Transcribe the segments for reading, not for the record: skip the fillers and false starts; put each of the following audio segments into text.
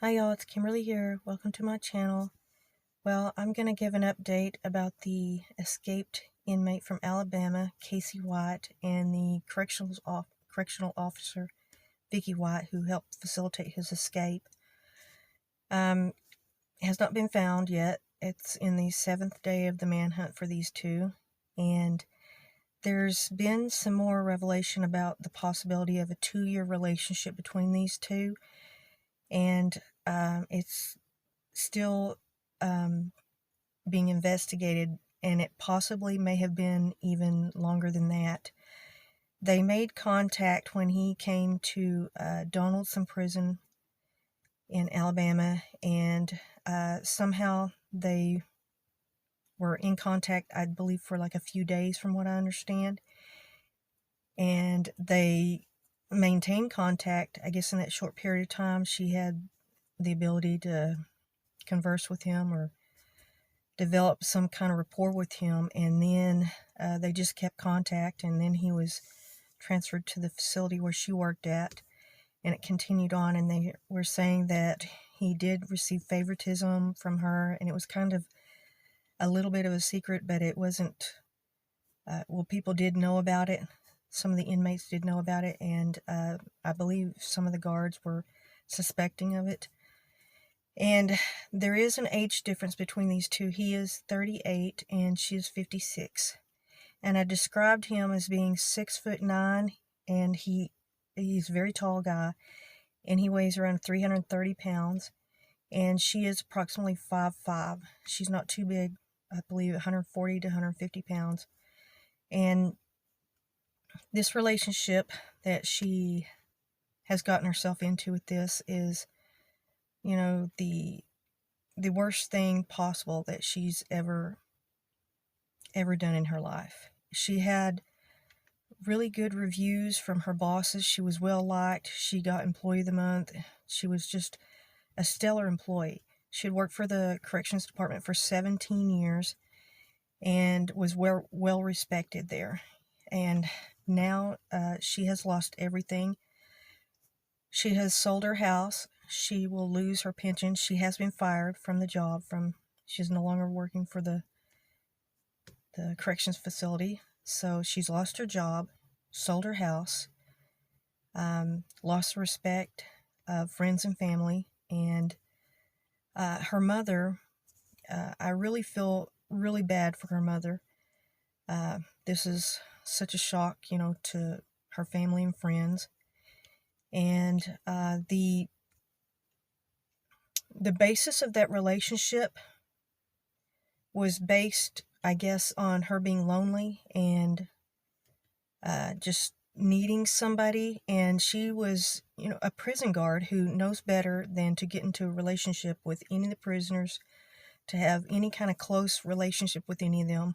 Hi y'all, it's Kimberly here. Welcome to my channel. Well, I'm going to give an update about the escaped inmate from Alabama, Vicky White, and the correctional officer, Vicky White, who helped facilitate his escape. It has not been found yet. It's in the 7th day of the manhunt for these two, and there's been some more revelation about the possibility of a 2-year relationship between these two, and it's still being investigated, and it possibly may have been even longer than that. They made contact when he came to Donaldson Prison in Alabama, and somehow they were in contact, I believe, for like a few days from what I understand, and they maintained contact. I guess in that short period of time she had the ability to converse with him or develop some kind of rapport with him, and then they just kept contact, and then he was transferred to the facility where she worked at, and it continued on, and they were saying that he did receive favoritism from her, and it was kind of a little bit of a secret, but it wasn't, well, people did know about it. Some of the inmates did know about it, and I believe some of the guards were suspecting of it. And there is an age difference between these two. He is 38 and she is 56. And I described him as being 6'9", and he's a very tall guy, and he weighs around 330 pounds. And she is approximately 5'5". She's not too big, I believe 140 to 150 pounds. And this relationship that she has gotten herself into with this is, you know, the worst thing possible that she's ever done in her life. She had really good reviews from her bosses. She was well liked. She got Employee of the Month. She was just a stellar employee. She had worked for the corrections department for 17 years and was well respected there. And now she has lost everything. She has sold her house. She will lose her pension. She has been fired from the job. She's no longer working for the corrections facility. So she's lost her job, sold her house, lost the respect of friends and family, and her mother, I really feel really bad for her mother. This is such a shock, to her family and friends. And the basis of that relationship was based, I guess, on her being lonely and just needing somebody. And she was, a prison guard who knows better than to get into a relationship with any of the prisoners, to have any kind of close relationship with any of them.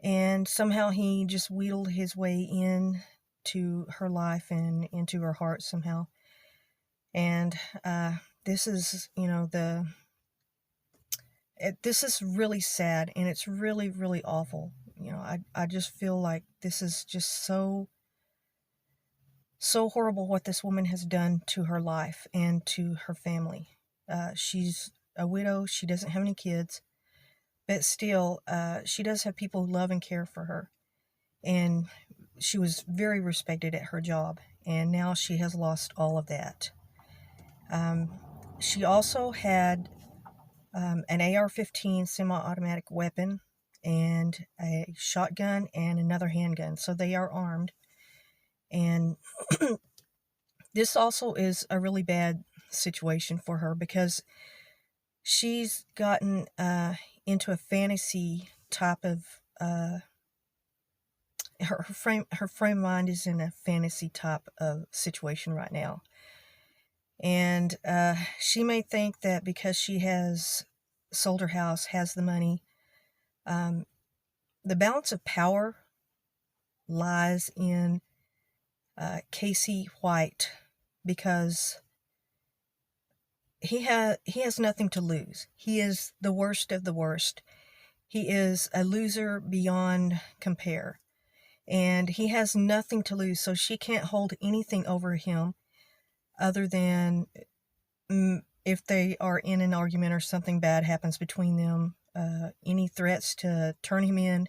And somehow he just wheedled his way in to her life and into her heart somehow. And this is, this is really sad, and it's really, really awful. I just feel like this is just so horrible what this woman has done to her life and to her family. She's a widow. She doesn't have any kids, but still, she does have people who love and care for her. And she was very respected at her job, and now she has lost all of that. She also had an AR-15 semi-automatic weapon and a shotgun and another handgun, so they are armed. And this also is a really bad situation for her, because she's gotten into a fantasy type of her frame of mind is in a fantasy type of situation right now. And she may think that because she has sold her house, has the money, the balance of power lies in Vicky White, because he has nothing to lose. He is the worst of the worst. He is a loser beyond compare, and he has nothing to lose, so she can't hold anything over him other than if they are in an argument or something bad happens between them, any threats to turn him in,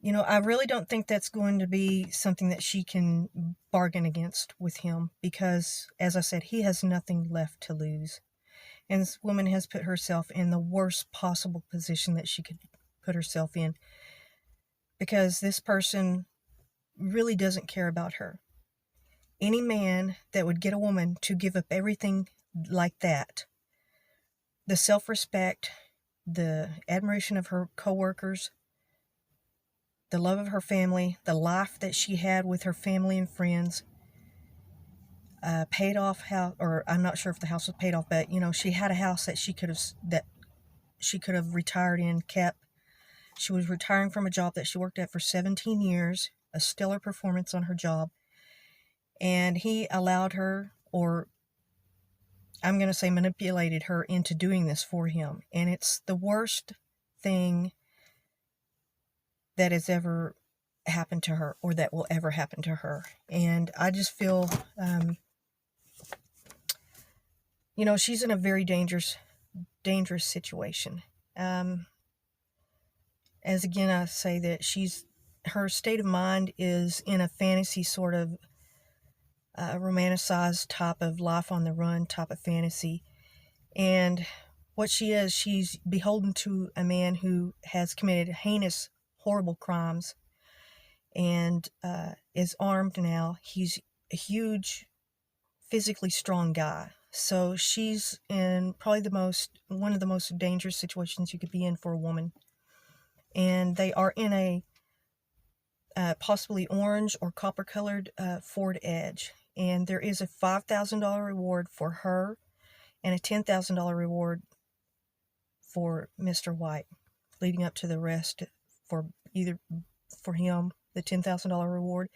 I really don't think that's going to be something that she can bargain against with him because, as I said, he has nothing left to lose. And this woman has put herself in the worst possible position that she could put herself in because this person really doesn't care about her. Any man that would get a woman to give up everything like that, the self-respect, the admiration of her coworkers, the love of her family, the life that she had with her family and friends, paid off house, or I'm not sure if the house was paid off, but she had a house that she could have retired in, kept. She was retiring from a job that she worked at for 17 years, a stellar performance on her job, and he allowed her, or I'm going to say manipulated her into doing this for him. And it's the worst thing that has ever happened to her, or that will ever happen to her. And I just feel, she's in a very dangerous situation. As again, I say that her state of mind is in a fantasy sort of romanticized type of life on the run type of fantasy. And what she is, she's beholden to a man who has committed heinous, horrible crimes and is armed now. He's a huge, physically strong guy. So she's in probably one of the most dangerous situations you could be in for a woman. And they are in a possibly orange or copper-colored Ford Edge. And there is a $5,000 reward for her and a $10,000 reward for Mr. White, leading up to the rest for him, the $10,000 reward,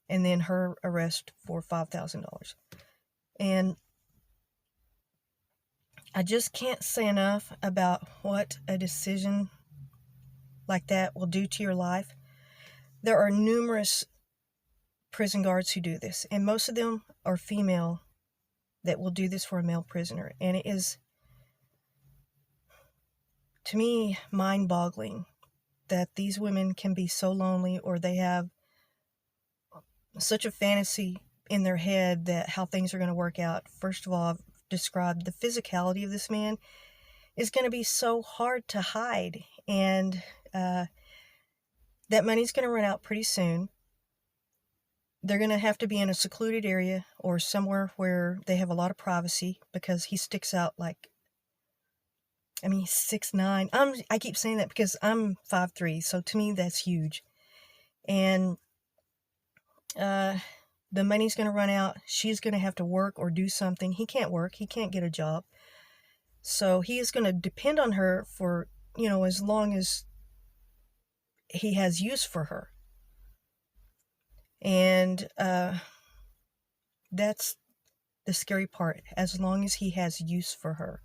and then her arrest for $5,000. And I just can't say enough about what a decision like that will do to your life. There are numerous prison guards who do this, and most of them are female that will do this for a male prisoner. And it is, to me, mind-boggling that these women can be so lonely, or they have such a fantasy in their head that how things are going to work out. First of all, I've described the physicality of this man is going to be so hard to hide, and that money's going to run out pretty soon. They're going to have to be in a secluded area or somewhere where they have a lot of privacy, because he sticks out like, he's 6'9". I keep saying that because I'm 5'3", so to me that's huge. And the money's going to run out. She's going to have to work or do something. He can't work. He can't get a job. So he is going to depend on her for, as long as he has use for her. And that's the scary part, as long as he has use for her.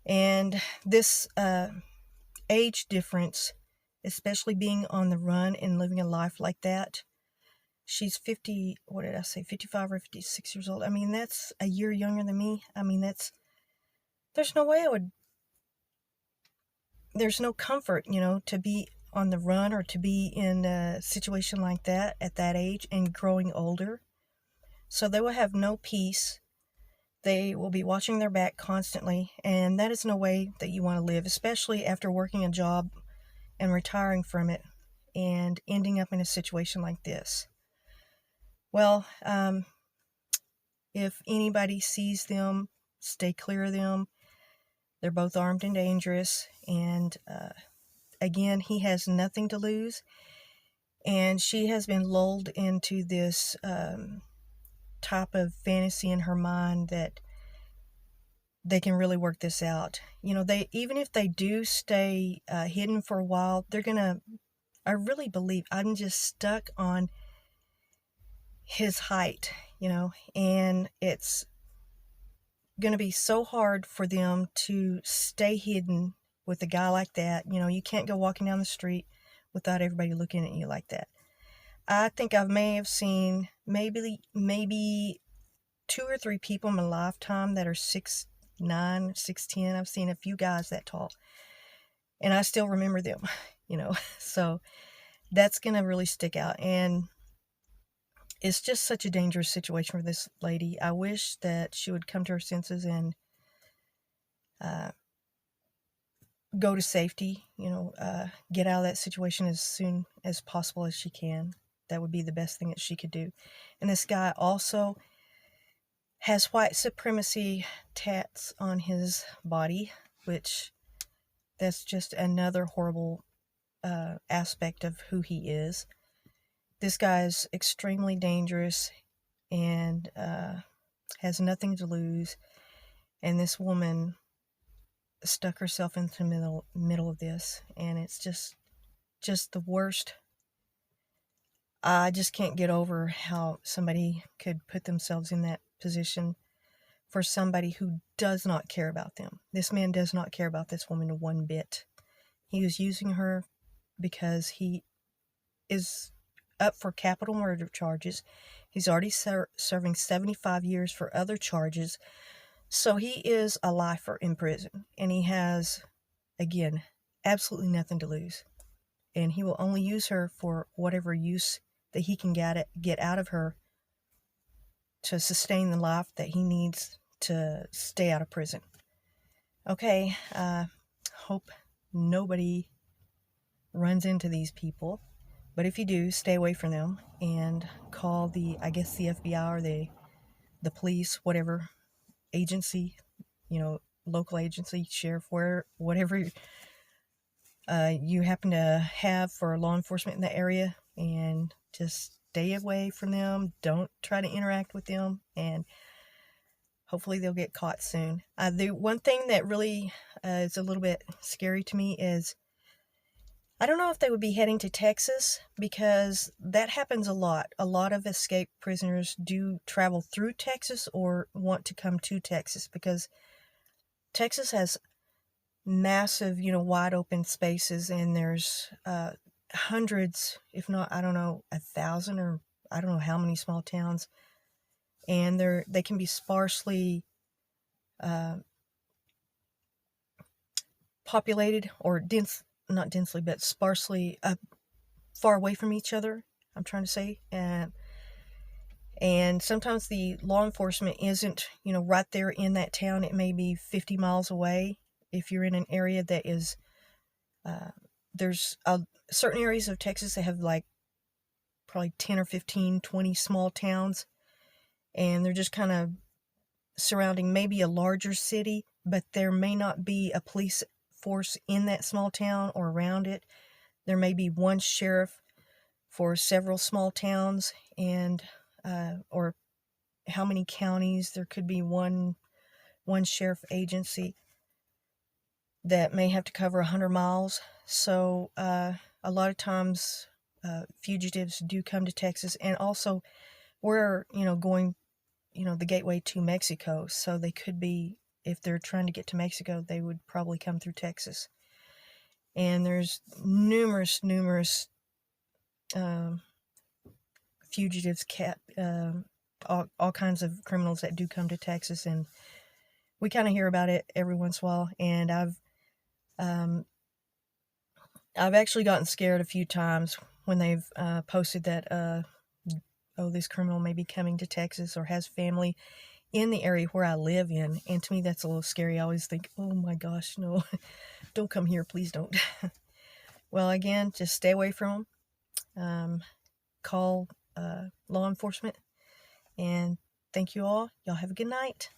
And this age difference, especially being on the run and living a life like that, she's 55 or 56 years old. That's a year younger than me. There's no way there's no comfort, to be on the run or to be in a situation like that at that age and growing older. So they will have no peace. They will be watching their back constantly, and that is no way that you want to live, especially after working a job and retiring from it and ending up in a situation like this. Well, if anybody sees them, stay clear of them. They're both armed and dangerous, and again, he has nothing to lose, and she has been lulled into this type of fantasy in her mind that they can really work this out. Even if they do stay hidden for a while, I really believe, I'm just stuck on his height, and it's going to be so hard for them to stay hidden with a guy like that. You can't go walking down the street without everybody looking at you like that. I think I may have seen maybe 2 or 3 people in my lifetime that are 6'9", 6'10". I've seen a few guys that tall, and I still remember them, you know. So that's going to really stick out, and it's just such a dangerous situation for this lady. I wish that she would come to her senses and go to safety, you know, get out of that situation as soon as possible as she can. That would be the best thing that she could do. And this guy also has white supremacy tats on his body, which that's just another horrible aspect of who he is. This guy is extremely dangerous and has nothing to lose. And this woman stuck herself into the middle of this, and it's just the worst. I just can't get over how somebody could put themselves in that position for somebody who does not care about them. This man does not care about this woman one bit. He was using her because he is up for capital murder charges. He's already serving 75 years for other charges. So he is a lifer in prison, and he has, again, absolutely nothing to lose. And he will only use her for whatever use that he can get out of her to sustain the life that he needs to stay out of prison. Okay, hope nobody runs into these people, but if you do, stay away from them and call I guess the FBI or the police, whatever agency, you know, local agency, sheriff, whatever you happen to have for law enforcement in the area, and just stay away from them. Don't try to interact with them, and hopefully they'll get caught soon. The one thing that really is a little bit scary to me is I don't know if they would be heading to Texas, because that happens a lot. A lot of escaped prisoners do travel through Texas or want to come to Texas, because Texas has massive, you know, wide open spaces, and there's hundreds, if not, I don't know, 1,000 or I don't know how many small towns, and they can be sparsely populated, or not densely, but sparsely far away from each other, I'm trying to say. And sometimes the law enforcement isn't, you know, right there in that town. It may be 50 miles away. If you're in an area that is, there's certain areas of Texas that have like probably 10 or 15, 20 small towns, and they're just kind of surrounding maybe a larger city, but there may not be a police force in that small town or around it. There may be one sheriff for several small towns, and or how many counties. There could be one sheriff agency that may have to cover 100 miles. So a lot of times fugitives do come to Texas, and also we're, you know, going, you know, the gateway to Mexico. So they could be, if they're trying to get to Mexico, they would probably come through Texas. And there's numerous fugitives, all kinds of criminals that do come to Texas, and we kind of hear about it every once in a while. And I've actually gotten scared a few times when they've posted that oh, this criminal may be coming to Texas or has family in the area where I live in. And to me, that's a little scary. I always think, oh my gosh, no, don't come here, please don't. Well, again, just stay away from them. Call law enforcement. And thank you all. Y'all have a good night.